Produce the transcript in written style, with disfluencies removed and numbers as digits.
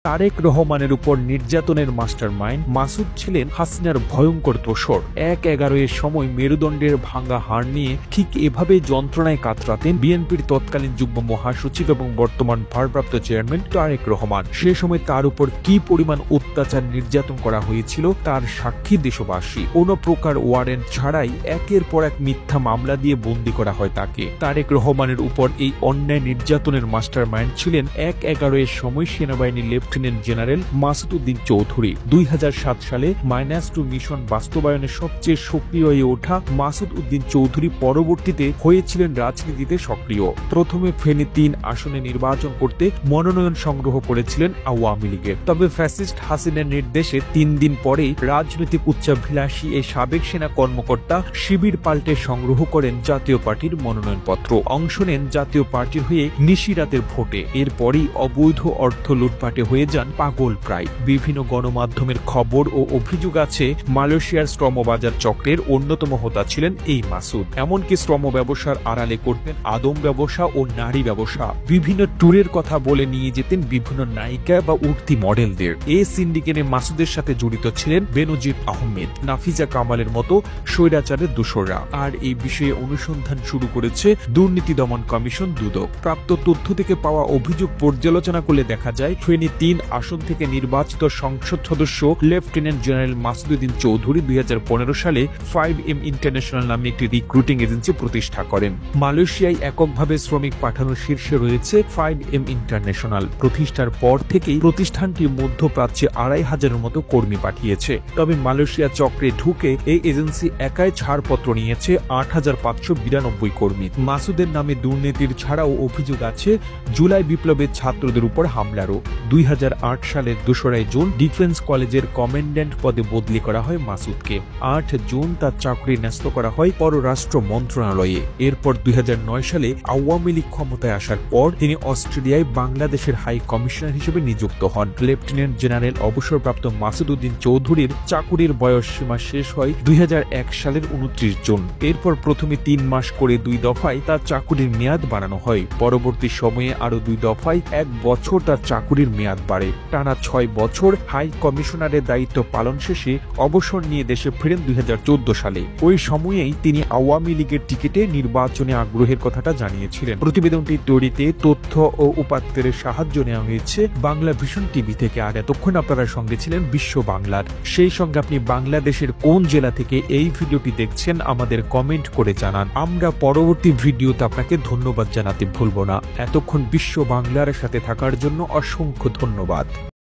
তারেক রহমানের উপর নির্যাতনের মাস্টারমাইন্ড মাসুদ ছিলেন হাসিনার ভয়ঙ্কর দোসর। ১/১১ সময় মেরুদণ্ডের ভাঙা হাড় নিয়ে ঠিক এভাবে যন্ত্রণায় কাতরাতেন বিএনপির তৎকালীন যুগ্ম মহাসচিব এবং বর্তমান ভারপ্রাপ্ত চেয়ারম্যান তারেক রহমান। সে সময় তার উপর কি পরিমাণ অত্যাচার নির্যাতন করা হয়েছিল তার সাক্ষী দেশবাসী। কোনো প্রকার ওয়ারেন্ট ছাড়াই একের পর এক মিথ্যা মামলা দিয়ে বন্দী করা হয় তাকে। তারেক রহমানের উপর এই অন্যায় নির্যাতনের মাস্টারমাইন্ড ছিলেন ১/১১ সময় সেনাবাহিনীর লেফটেন্যান্ট জেনারেল মাসুদ উদ্দিন চৌধুরী। ২০০৭ সালে -2 মিশন বাস্তবায়নে সবচেয়ে সক্রিয় হয়ে ওঠা মাসুদ উদ্দিন চৌধুরী পরবর্তীতে হয়েছিলেন রাজনীতিতে সক্রিয়। প্রথমে ফেনী ৩ আসনে নির্বাচন করতে মনোনয়ন সংগ্রহ করেছিলেন আওয়ামী লীগের। তবে ফ্যাসিস্ট হাসিনার নির্দেশে ৩ দিন পরেই রাজনৈতিক উচ্চাভিলাষী এই সাবেক সেনা কর্মকর্তা শিবির পাল্টে সংগ্রহ করেন জাতীয় পার্টির মনোনয়নপত্র। অংশ নেন জাতীয় পার্টির হয়ে নিশিরাতের ভোটে। এরপরই অবৈধ অর্থ লুটপাটে হয়ে যান পাগল প্রায়। বিভিন্ন গণমাধ্যমের খবর ও অভিযোগ আছে মালয়েশিয়ার শ্রমবাজার চক্রের অন্যতম হোতা ছিলেন এই মাসুদ। এমনকি শ্রম ব্যবসার আড়ালে করতেন আদম ব্যবসা ও নারী ব্যবসা। বিভিন্ন ট্যুরের কথা বলে নিয়ে যেতেন বিভিন্ন নায়িকা বা উঠতি মডেলদের। এই সিন্ডিকেটে মাসুদের সাথে জড়িত ছিলেন বেনজির আহমেদ, নাফিজা কামালের মতো স্বৈরাচারের দোসররা। আর এই বিষয়ে অনুসন্ধান শুরু করেছে দুর্নীতি দমন কমিশন দুদক। প্রাপ্ত তথ্য থেকে পাওয়া অভিযোগ পর্যালোচনা করলে দেখা যায় ফেনী ৩ আসন থেকে নির্বাচিত সংসদ সদস্য লেফটেন্যান্ট জেনারেল মাসুদ উদ্দিন চৌধুরী ২০১৫ সালে 5M ইন্টারন্যাশনাল নামে একটি রিক্রুটিং এজেন্সি প্রতিষ্ঠা করেন। মালয়েশিয়ায় এককভাবে শ্রমিক পাঠানোর শীর্ষে রয়েছে 5M ইন্টারন্যাশনাল। প্রতিষ্ঠার পর থেকেই প্রতিষ্ঠানটি মধ্যপ্রাচ্যে ২৫০০-এর মতো কর্মী পাঠিয়েছে। তবে মালয়েশিয়া চক্রে ঢুকে এই এজেন্সি একাই ছাড়পত্র নিয়েছে ৮৫৯২ কর্মী। মাসুদের নামে দুর্নীতির ছাড়াও অভিযোগ আছে জুলাই বিপ্লবের ছাত্রদের উপর হামলারও। ২০০৮ সালের ২রা জুন ডিফেন্স কলেজের কমান্ড্যান্ট পদে বদলি করা হয় মাসুদকে। ৮ জুন তার চাকরি ন্যস্ত করা হয় পররাষ্ট্র মন্ত্রণালয়ে। এরপর ২০০৯ সালে আওয়ামী লীগ ক্ষমতায় আসার পর তিনি অস্ট্রেলিয়ায় বাংলাদেশের হাই কমিশনার হিসেবে নিযুক্ত হন। লেফটেন্যান্ট জেনারেল অবসরপ্রাপ্ত মাসুদ উদ্দিন চৌধুরীর চাকুরির বয়স সীমা শেষ হয় ২০০১ সালের ২৯ জুন। এরপর প্রথমে ৩ মাস করে ২ দফায় তার চাকুরির মেয়াদ বাড়ানো হয়। পরবর্তী সময়ে আরো ২ দফায় ১ বছর তার চাকুরির মেয়াদ বাড়ে। টানা ৬ বছর হাই কমিশনারের দায়িত্ব পালন শেষে অবসর নিয়ে দেশে ফেরেন ২০১৪ সালে। ওই সময়েই তিনি আওয়ামী লীগের টিকিটে নির্বাচনে আগ্রহের কথাটা জানিয়েছিলেন। প্রতিবেদনটি তৈরিতে তথ্য ও উপাত্তের সাহায্য নেওয়া হয়েছে বাংলা ভিশন টিভি থেকে। আর এতক্ষণ আপনারা সঙ্গে ছিলেন বিশ্ব বাংলার। সেই সঙ্গে আপনি বাংলাদেশের কোন জেলা থেকে এই ভিডিওটি দেখছেন আমাদের কমেন্ট করে জানান। আমরা পরবর্তী ভিডিওতে আপনাকে ধন্যবাদ জানাতে ভুলব না। এতক্ষণ বিশ্ব বাংলার সাথে থাকার জন্য অসংখ্য ধন্যবাদ।